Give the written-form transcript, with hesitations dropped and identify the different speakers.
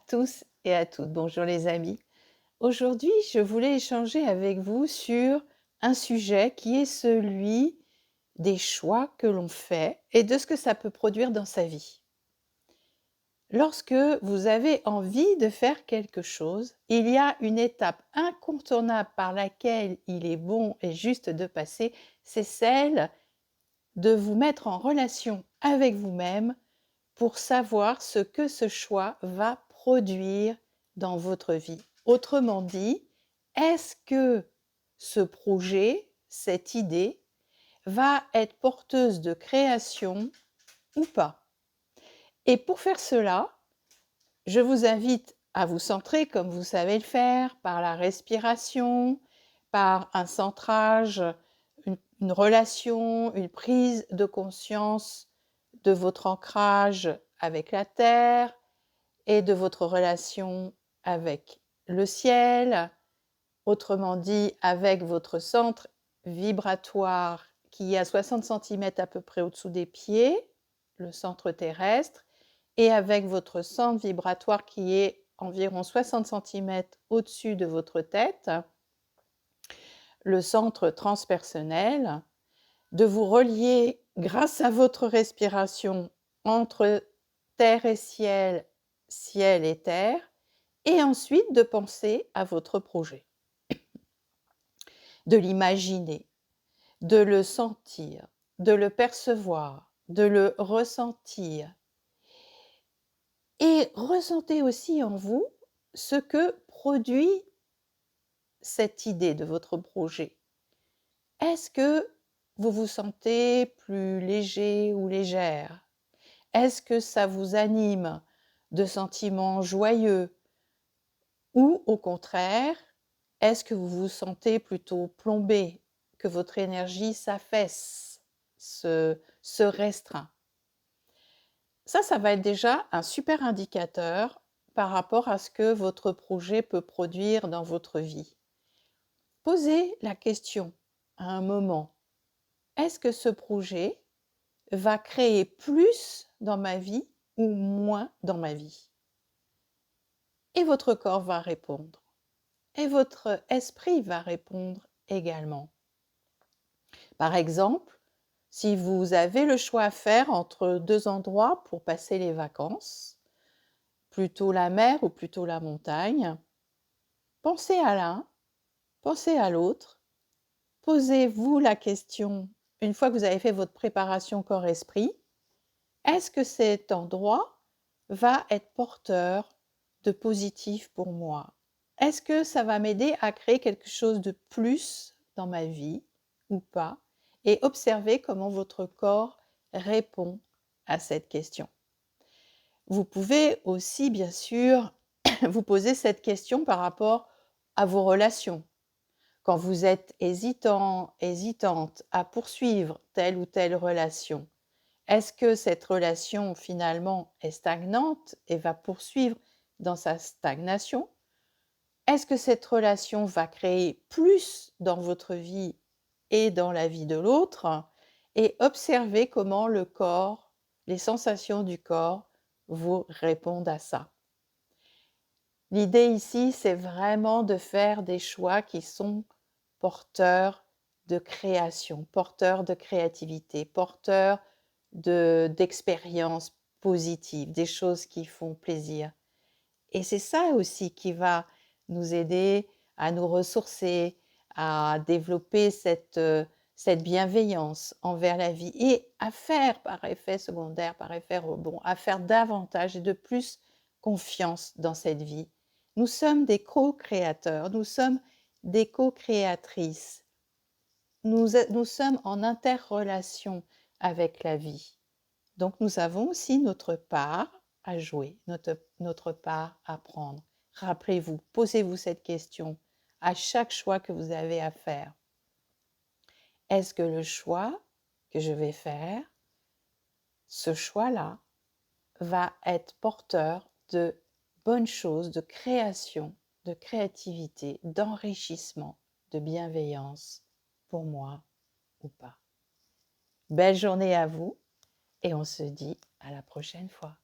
Speaker 1: tous et à toutes. Bonjour les amis. Aujourd'hui, je voulais échanger avec vous sur un sujet qui est celui des choix que l'on fait et de ce que ça peut produire dans sa vie. Lorsque vous avez envie de faire quelque chose, il y a une étape incontournable par laquelle il est bon et juste de passer, c'est celle de vous mettre en relation avec vous-même pour savoir ce que ce choix va produire dans votre vie. Autrement dit, est-ce que ce projet, cette idée, va être porteuse de création ou pas? Et pour faire cela, je vous invite à vous centrer comme vous savez le faire, par la respiration, par un centrage, une relation, une prise de conscience de votre ancrage avec la terre et de votre relation avec le ciel, autrement dit avec votre centre vibratoire qui est à 60 centimètres à peu près au-dessous des pieds, le centre terrestre, et avec votre centre vibratoire qui est environ 60 centimètres au-dessus de votre tête, le centre transpersonnel, de vous relier grâce à votre respiration entre terre et ciel, ciel et terre, et ensuite de penser à votre projet, de l'imaginer, de le sentir, de le percevoir, de le ressentir. Et ressentez aussi en vous ce que produit cette idée de votre projet. Est-ce que vous vous sentez plus léger ou légère? Est-ce que ça vous anime de sentiments joyeux? Ou au contraire, est-ce que vous vous sentez plutôt plombé, que votre énergie s'affaisse, se restreint? Ça va être déjà un super indicateur par rapport à ce que votre projet peut produire dans votre vie. Posez la question à un moment, est-ce que ce projet va créer plus dans ma vie ou moins dans ma vie? Et votre corps va répondre. Et votre esprit va répondre également. Par exemple, si vous avez le choix à faire entre deux endroits pour passer les vacances, plutôt la mer ou plutôt la montagne, pensez à l'un, pensez à l'autre, posez-vous la question, une fois que vous avez fait votre préparation corps-esprit, est-ce que cet endroit va être porteur de positif pour moi? Est-ce que ça va m'aider à créer quelque chose de plus dans ma vie ou pas? Et observez comment votre corps répond à cette question. Vous pouvez aussi, bien sûr, vous poser cette question par rapport à vos relations. Quand vous êtes hésitant, hésitante à poursuivre telle ou telle relation, est-ce que cette relation finalement est stagnante et va poursuivre dans sa stagnation? Est-ce que cette relation va créer plus dans votre vie et dans la vie de l'autre? Et observez comment le corps, les sensations du corps vous répondent à ça. L'idée ici, c'est vraiment de faire des choix qui sont porteurs de création, porteurs de créativité, porteurs d'expériences positives, des choses qui font plaisir. Et c'est ça aussi qui va nous aider à nous ressourcer, à développer cette bienveillance envers la vie et à faire par effet secondaire, par effet rebond, à faire davantage et de plus confiance dans cette vie. Nous sommes des co-créateurs, nous sommes des co-créatrices. Nous sommes en interrelation avec la vie. Donc nous avons aussi notre part à jouer, notre part à prendre. Rappelez-vous, posez-vous cette question à chaque choix que vous avez à faire. Est-ce que le choix que je vais faire, ce choix-là, va être porteur de bonnes choses, de création, de créativité, d'enrichissement, de bienveillance pour moi ou pas? Belle journée à vous et on se dit à la prochaine fois.